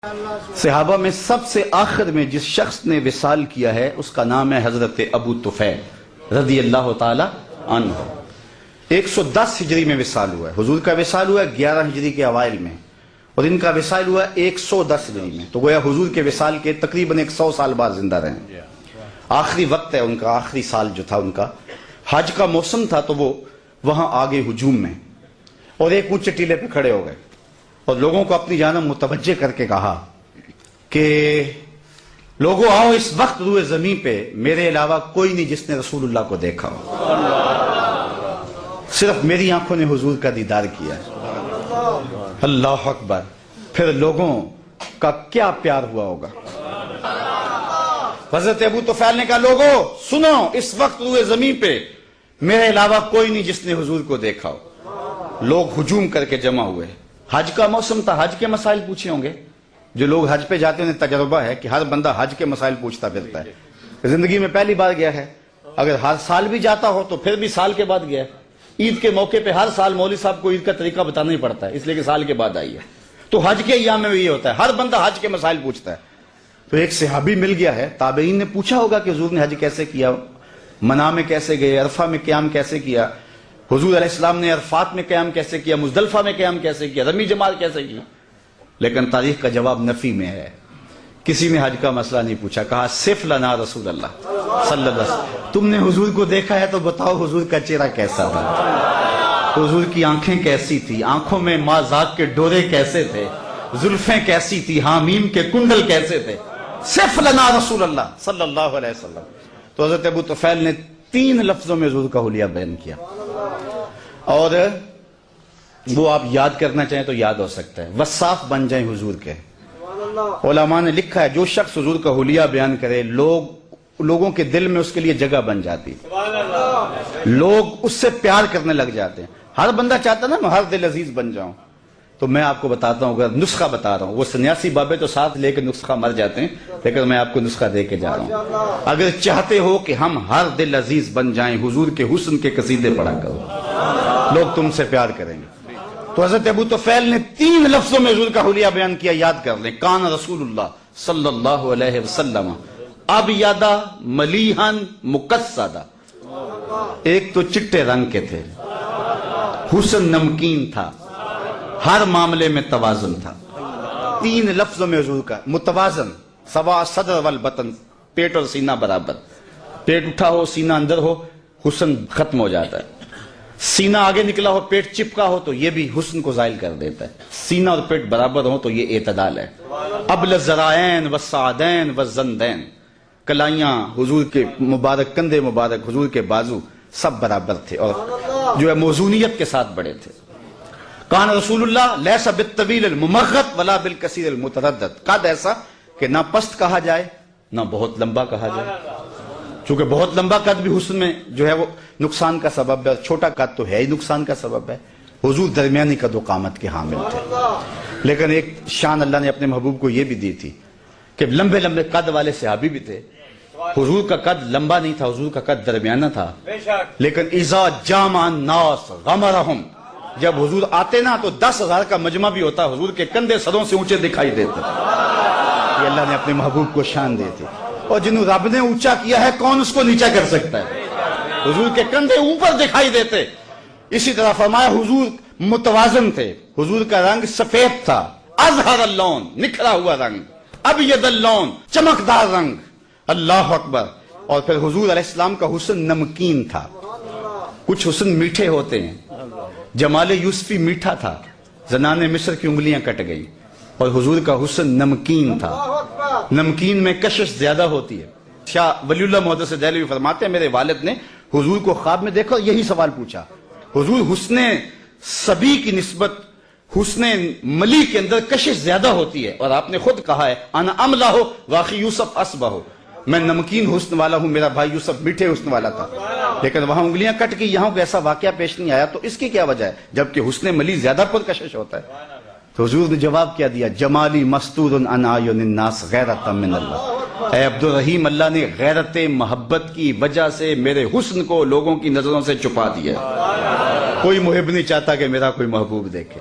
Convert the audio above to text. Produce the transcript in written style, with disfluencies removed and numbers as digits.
صحابہ میں سب سے آخر میں جس شخص نے وصال کیا ہے اس کا نام ہے حضرت ابو طفیل رضی اللہ تعالی عنہ۔ 110 ہجری میں وصال ہوا ہے، حضور کا وصال ہوا ہے 11 ہجری کے اوائل میں، اور ان کا وصال ہوا ہے 110 ہجری میں، تو گویا حضور کے وصال کے تقریباً 100 سال بعد زندہ رہے۔ آخری وقت ہے ان کا، آخری سال جو تھا ان کا، حج کا موسم تھا، تو وہ وہاں آگے ہجوم میں اور ایک اونچے ٹیلے پہ کھڑے ہو گئے اور لوگوں کو اپنی جانب متوجہ کر کے کہا کہ لوگوں آؤ، اس وقت روئے زمین پہ میرے علاوہ کوئی نہیں جس نے رسول اللہ کو دیکھا ہو، صرف میری آنکھوں نے حضور کا دیدار کیا ہے۔ اللہ اکبر! پھر لوگوں کا کیا پیار ہوا ہوگا۔ حضرت ابو طفیل نے کہا لوگوں سنو، اس وقت روئے زمین پہ میرے علاوہ کوئی نہیں جس نے حضور کو دیکھا ہو۔ لوگ ہجوم کر کے جمع ہوئے، حج کا موسم تھا، حج کے مسائل پوچھے ہوں گے۔ جو لوگ حج پہ جاتے ہیں انہیں تجربہ ہے کہ ہر بندہ حج کے مسائل پوچھتا پھرتا ہے، زندگی میں پہلی بار گیا ہے، اگر ہر سال بھی جاتا ہو تو پھر بھی سال کے بعد گیا ہے۔ عید کے موقع پہ ہر سال مولوی صاحب کو عید کا طریقہ بتانا ہی پڑتا ہے، اس لیے کہ سال کے بعد آئی ہے۔ تو حج کے ایام میں بھی یہ ہوتا ہے، ہر بندہ حج کے مسائل پوچھتا ہے۔ تو ایک صحابی مل گیا ہے، تابعین نے پوچھا ہوگا کہ حضور نے حج کیسے کیا، منا میں کیسے گئے، عرفہ میں قیام کیسے کیا، حضور علیہ السلام نے عرفات میں قیام کیسے کیا، مزدلفہ میں قیام کیسے کیا، رمی جماعت کیسے کی۔ لیکن تاریخ کا جواب نفی میں ہے، کسی نے حج کا مسئلہ نہیں پوچھا، کہا صف لنا رسول اللہ صلی اللہ علیہ وسلم، تم نے حضور کو دیکھا ہے تو بتاؤ حضور کا چہرہ کیسا تھا، حضور کی آنکھیں کیسی تھی، آنکھوں میں ماں ذات کے ڈورے کیسے تھے، زلفیں کیسی تھی، حامیم کے کنڈل کیسے تھے، صف لنا رسول اللہ صلی اللہ علیہ وسلم۔ تو حضرت ابو طفیل نے 3 لفظوں میں حضور کا حلیہ بیان کیا، اور وہ آپ یاد کرنا چاہیں تو یاد ہو سکتا ہے، وصاف بن جائیں حضور کے۔ علماء نے لکھا ہے جو شخص حضور کا حلیہ بیان کرے لوگوں کے دل میں اس کے لیے جگہ بن جاتی، لوگ اس سے پیار کرنے لگ جاتے ہیں۔ ہر بندہ چاہتا نا میں ہر دل عزیز بن جاؤں۔ تو میں آپ کو بتاتا ہوں، اگر نسخہ بتا رہا ہوں، وہ سنیاسی بابے تو ساتھ لے کے نسخہ مر جاتے ہیں، لیکن میں آپ کو نسخہ دے کے جا رہا ہوں۔ اگر چاہتے ہو کہ ہم ہر دل عزیز بن جائیں، حضور کے حسن کے قصیدے پڑھا کرو، لوگ تم سے پیار کریں گے۔ تو حضرت ابو طفیل نے 3 لفظوں میں حضور کا حلیہ بیان کیا، یاد کر لیں۔ کان رسول اللہ صلی اللہ علیہ وسلم ابیض ملیحا مقصدا، ایک تو چٹے رنگ کے تھے، حسن نمکین تھا، ہر معاملے میں توازن تھا۔ 3 لفظوں میں حضور کا متوازن، سوا صدر والبطن، پیٹ اور سینہ برابر، پیٹ اٹھا ہو سینہ اندر ہو حسن ختم ہو جاتا ہے، سینہ آگے نکلا ہو پیٹ چپکا ہو تو یہ بھی حسن کو زائل کر دیتا ہے، سینہ اور پیٹ برابر ہو تو یہ اعتدال ہے۔ ابل الذرائین والسعدین والزندین، کلائیاں حضور کے مبارک، کندھے مبارک، حضور کے بازو سب برابر تھے اور جو ہے موزونیت کے ساتھ بڑے تھے۔ کان رسول اللہ لیس بالطویل الممغط ولا بالکثیر المتردد، قد ایسا کہ نہ پست کہا جائے نہ بہت لمبا کہا جائے، چونکہ بہت لمبا قد بھی حسن میں جو ہے وہ نقصان کا سبب ہے، چھوٹا قد تو ہے ہی نقصان کا سبب ہے۔ حضور درمیانی قد و قامت کے حامل تھے، لیکن ایک شان اللہ نے اپنے محبوب کو یہ بھی دی تھی کہ لمبے لمبے قد والے صحابی بھی تھے۔ حضور کا قد لمبا نہیں تھا، حضور کا قد درمیانہ تھا، لیکن اذا جامع الناس غمرہم، جب حضور آتے نا تو 10,000 کا مجمع بھی ہوتا، حضور کے کندھے سروں سے اونچے دکھائی دیتے۔ یہ اللہ نے اپنے محبوب کو شان دی تھی، اور جنہوں رب نے اونچا کیا ہے کون اس کو نیچا کر سکتا ہے۔ حضور کے کندھے اوپر دکھائی دیتے۔ اسی طرح فرمایا حضور متوازن تھے، حضور کا رنگ سفید تھا، اظہر اللون، نکھرا ہوا رنگ، ابیض اللون، چمکدار رنگ، اللہ اکبر۔ اور پھر حضور علیہ السلام کا حسن نمکین تھا، کچھ حسن میٹھے ہوتے ہیں، جمال یوسفی میٹھا تھا، زنان مصر کی انگلیاں کٹ گئی، اور حضور کا حسن نمکین تھا، نمکین میں کشش زیادہ ہوتی ہے۔ شاہ ولی اللہ محدث دہلوی فرماتے ہیں میرے والد نے حضور کو خواب میں دیکھا، یہی سوال پوچھا، حضور حسن سبی کی نسبت حسن ملی کے اندر کشش زیادہ ہوتی ہے، اور آپ نے خود کہا ہے انا املا ہو واقعی یوسف اسبہ ہو، میں نمکین حسن والا ہوں، میرا بھائی یوسف میٹھے حسن والا تھا، لیکن وہاں انگلیاں کٹ گئی، یہاں کوئی ایسا واقعہ پیش نہیں آیا، تو اس کی کیا وجہ ہے جبکہ حسن ملی زیادہ پرکشش ہوتا ہے؟ تو حضور نے جواب کیا دیا، جمالی مستور عن اعین الناس غیرۃ من اللہ، اے عبد الرحیم، اللہ نے غیرت محبت کی وجہ سے میرے حسن کو لوگوں کی نظروں سے چھپا دیا، کوئی محب نہیں چاہتا کہ میرا کوئی محبوب دیکھے۔